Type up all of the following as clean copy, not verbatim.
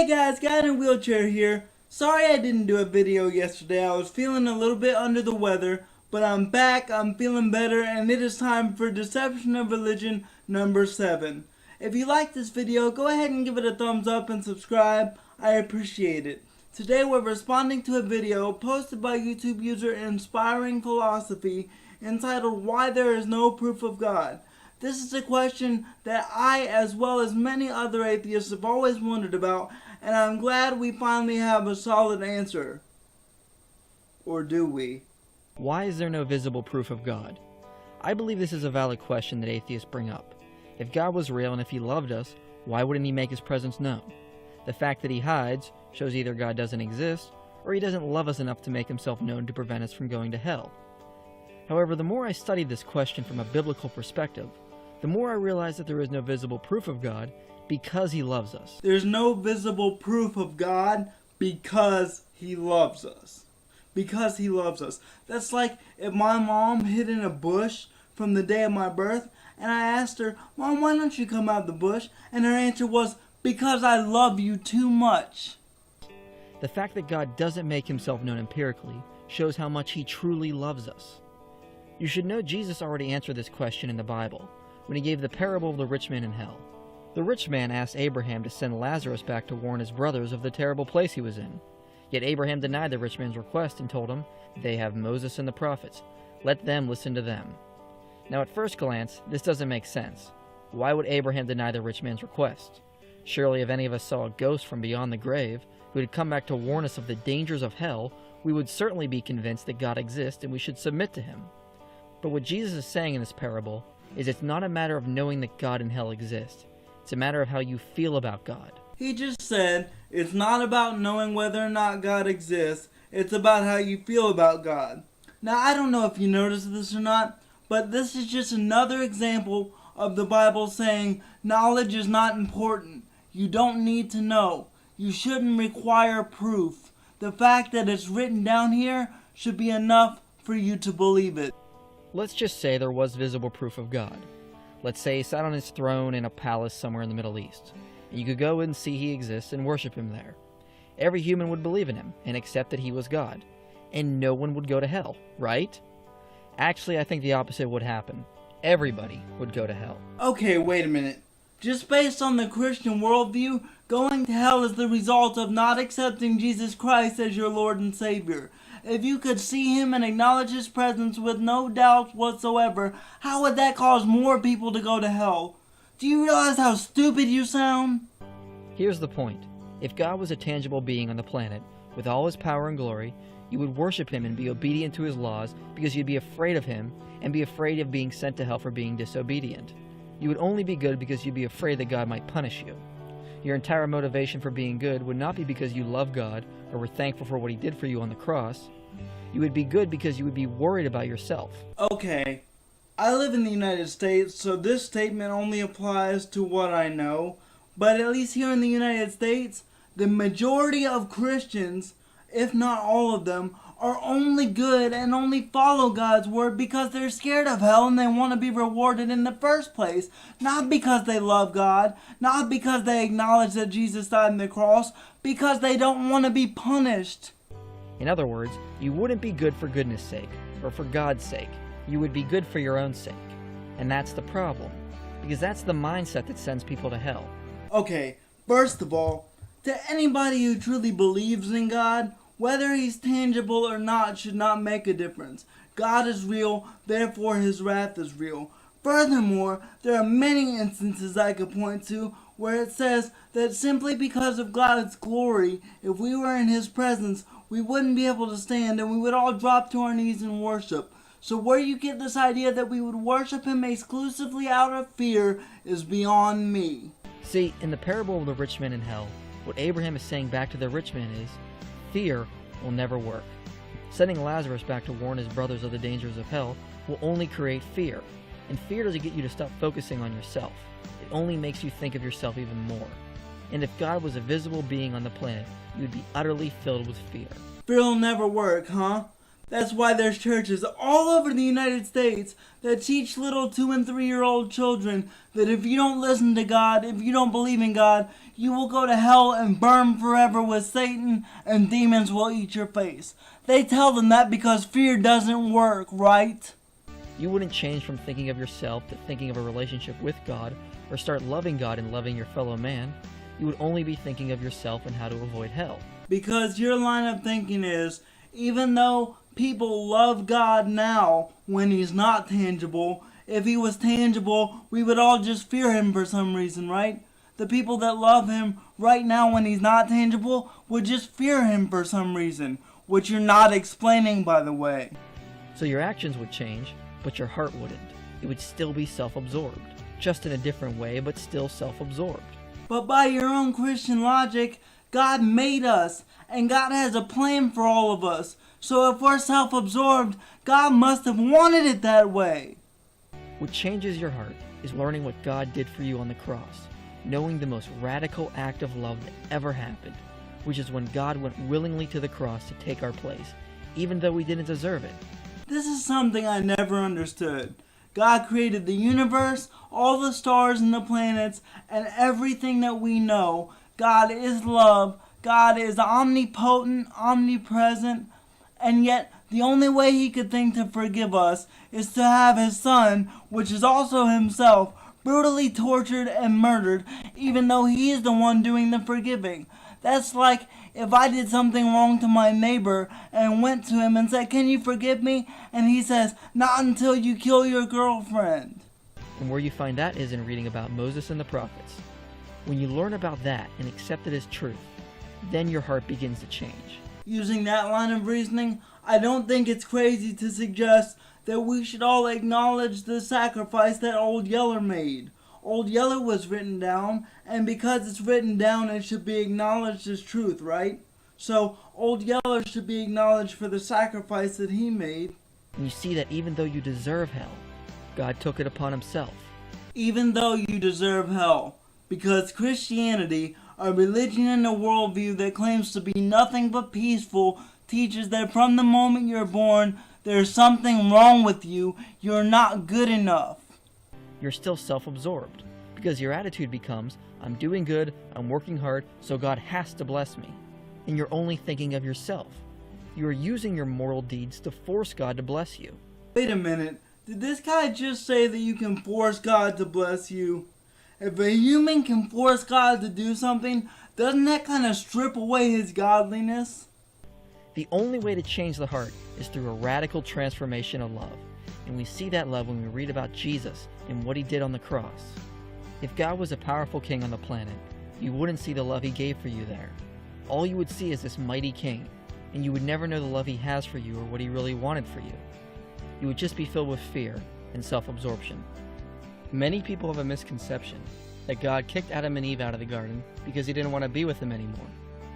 Hey guys, guy in a wheelchair here. Sorry I didn't do a video yesterday. I was feeling a little bit under the weather, but I'm back, I'm feeling better, and it is time for Deception of Religion number 7. If you like this video, go ahead and give it a thumbs up and subscribe. I appreciate it. Today we're responding to a video posted by YouTube user Inspiring Philosophy entitled Why There Is No Proof of God. This is a question that I, as well as many other atheists, have always wondered about, and I'm glad we finally have a solid answer. Or do we? Why is there no visible proof of God? I believe this is a valid question that atheists bring up. If God was real and if he loved us, why wouldn't he make his presence known? The fact that he hides shows either God doesn't exist, or he doesn't love us enough to make himself known to prevent us from going to hell. However, the more I studied this question from a biblical perspective, the more I realize that there is no visible proof of God because he loves us. There's no visible proof of God because he loves us. Because he loves us. That's like if my mom hid in a bush from the day of my birth, and I asked her, "Mom, why don't you come out of the bush?" And her answer was, "Because I love you too much." The fact that God doesn't make himself known empirically shows how much he truly loves us. You should know Jesus already answered this question in the Bible, when he gave the parable of the rich man in hell. The rich man asked Abraham to send Lazarus back to warn his brothers of the terrible place he was in. Yet Abraham denied the rich man's request and told him, "They have Moses and the prophets. Let them listen to them." Now at first glance, this doesn't make sense. Why would Abraham deny the rich man's request? Surely if any of us saw a ghost from beyond the grave, who had come back to warn us of the dangers of hell, we would certainly be convinced that God exists and we should submit to him. But what Jesus is saying in this parable is it's not a matter of knowing that God and hell exist. It's a matter of how you feel about God. He just said, it's not about knowing whether or not God exists, it's about how you feel about God. Now, I don't know if you noticed this or not, but this is just another example of the Bible saying, knowledge is not important. You don't need to know. You shouldn't require proof. The fact that it's written down here should be enough for you to believe it. Let's just say there was visible proof of God. Let's say he sat on his throne in a palace somewhere in the Middle East, and you could go and see he exists and worship him there. Every human would believe in him and accept that he was God, and no one would go to hell, right? Actually, I think the opposite would happen. Everybody would go to hell. Okay, wait a minute. Just based on the Christian worldview, going to hell is the result of not accepting Jesus Christ as your Lord and Savior. If you could see him and acknowledge his presence with no doubts whatsoever, how would that cause more people to go to hell? Do you realize how stupid you sound? Here's the point. If God was a tangible being on the planet, with all his power and glory, you would worship him and be obedient to his laws because you'd be afraid of him and be afraid of being sent to hell for being disobedient. You would only be good because you'd be afraid that God might punish you. Your entire motivation for being good would not be because you love God or were thankful for what he did for you on the cross. You would be good because you would be worried about yourself. Okay, I live in the United States, so this statement only applies to what I know. But at least here in the United States, the majority of Christians, if not all of them, are only good and only follow God's word because they're scared of hell and they want to be rewarded in the first place. Not because they love God, not because they acknowledge that Jesus died on the cross, because they don't want to be punished. In other words, you wouldn't be good for goodness sake, or for God's sake. You would be good for your own sake. And that's the problem, because that's the mindset that sends people to hell. Okay, first of all, to anybody who truly believes in God, whether he's tangible or not should not make a difference. God is real, therefore his wrath is real. Furthermore, there are many instances I could point to where it says that simply because of God's glory, if we were in his presence, we wouldn't be able to stand and we would all drop to our knees and worship. So where you get this idea that we would worship him exclusively out of fear is beyond me. See, in the parable of the rich man in hell, what Abraham is saying back to the rich man is, fear will never work. Sending Lazarus back to warn his brothers of the dangers of hell will only create fear. And fear doesn't get you to stop focusing on yourself. It only makes you think of yourself even more. And if God was a visible being on the planet, you would be utterly filled with fear. Fear will never work, huh? That's why there's churches all over the United States that teach little 2 and 3-year-old children that if you don't listen to God, if you don't believe in God, you will go to hell and burn forever with Satan and demons will eat your face. They tell them that because fear doesn't work, right? You wouldn't change from thinking of yourself to thinking of a relationship with God, or start loving God and loving your fellow man. You would only be thinking of yourself and how to avoid hell. Because your line of thinking is, even though people love God now when He's not tangible, if He was tangible, we would all just fear Him for some reason, right? The people that love Him right now when He's not tangible would just fear Him for some reason, which you're not explaining, by the way. So your actions would change, but your heart wouldn't. It would still be self-absorbed, just in a different way, but still self-absorbed. But by your own Christian logic, God made us, and God has a plan for all of us. So if we're self-absorbed, God must have wanted it that way. What changes your heart is learning what God did for you on the cross, knowing the most radical act of love that ever happened, which is when God went willingly to the cross to take our place, even though we didn't deserve it. This is something I never understood. God created the universe, all the stars and the planets, and everything that we know. God is love. God is omnipotent, omnipresent, and yet the only way He could think to forgive us is to have His Son, which is also Himself, brutally tortured and murdered, even though He is the one doing the forgiving. That's like if I did something wrong to my neighbor and went to him and said, "Can you forgive me?" And he says, "Not until you kill your girlfriend." And where you find that is in reading about Moses and the prophets. When you learn about that and accept it as truth, then your heart begins to change. Using that line of reasoning, I don't think it's crazy to suggest that we should all acknowledge the sacrifice that Old Yeller made. Old Yeller was written down, and because it's written down, it should be acknowledged as truth, right? So, Old Yeller should be acknowledged for the sacrifice that he made. And you see that even though you deserve hell, God took it upon Himself. Even though you deserve hell. Because Christianity, a religion and a worldview that claims to be nothing but peaceful, teaches that from the moment you're born, there's something wrong with you. You're not good enough. You're still self-absorbed, because your attitude becomes, I'm doing good, I'm working hard, so God has to bless me. And you're only thinking of yourself. You are using your moral deeds to force God to bless you. Wait a minute. Did this guy just say that you can force God to bless you? If a human can force God to do something, doesn't that kind of strip away His godliness? The only way to change the heart is through a radical transformation of love. And we see that love when we read about Jesus and what He did on the cross. If God was a powerful king on the planet, you wouldn't see the love He gave for you there. All you would see is this mighty king, and you would never know the love He has for you or what He really wanted for you. You would just be filled with fear and self-absorption. Many people have a misconception that God kicked Adam and Eve out of the garden because He didn't want to be with them anymore,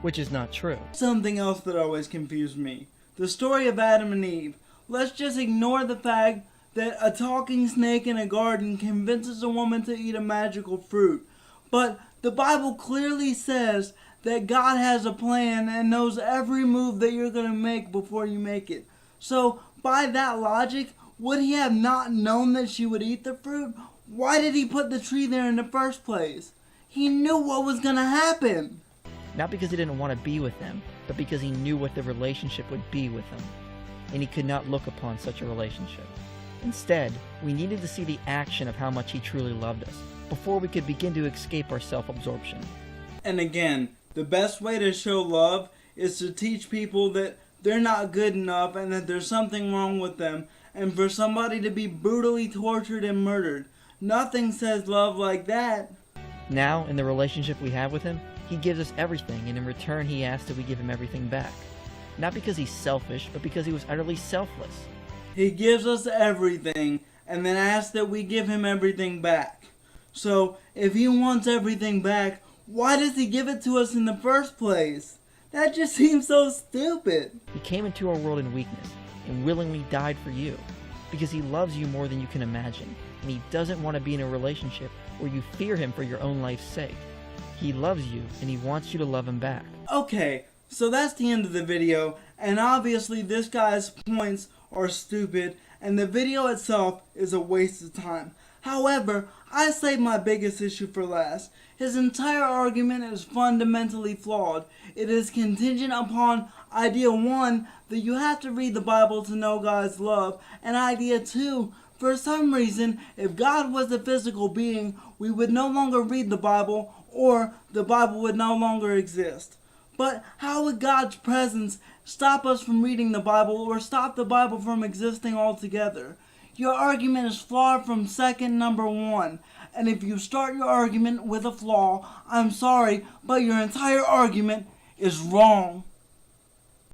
which is not true. Something else that always confused me. The story of Adam and Eve. Let's just ignore the fact that a talking snake in a garden convinces a woman to eat a magical fruit. But the Bible clearly says that God has a plan and knows every move that you're going to make before you make it. So, by that logic, would He have not known that she would eat the fruit? Why did He put the tree there in the first place? He knew what was going to happen. Not because He didn't want to be with them, but because He knew what the relationship would be with them. And He could not look upon such a relationship. Instead, we needed to see the action of how much He truly loved us before we could begin to escape our self-absorption. And again, the best way to show love is to teach people that they're not good enough and that there's something wrong with them, and for somebody to be brutally tortured and murdered. Nothing says love like that. Now, in the relationship we have with Him, He gives us everything, and in return He asks that we give Him everything back. Not because He's selfish, but because He was utterly selfless. He gives us everything and then asks that we give Him everything back. So, if He wants everything back, why does He give it to us in the first place? That just seems so stupid. He came into our world in weakness and willingly died for you because He loves you more than you can imagine, and He doesn't want to be in a relationship where you fear Him for your own life's sake. He loves you and He wants you to love Him back. Okay, so that's the end of the video, and obviously this guy's points are stupid, and the video itself is a waste of time. However, I saved my biggest issue for last. His entire argument is fundamentally flawed. It is contingent upon idea 1, that you have to read the Bible to know God's love, and idea 2, for some reason, if God was a physical being, we would no longer read the Bible, or the Bible would no longer exist. But how would God's presence stop us from reading the Bible, or stop the Bible from existing altogether? Your argument is flawed from second number 1. And if you start your argument with a flaw, I'm sorry, but your entire argument is wrong.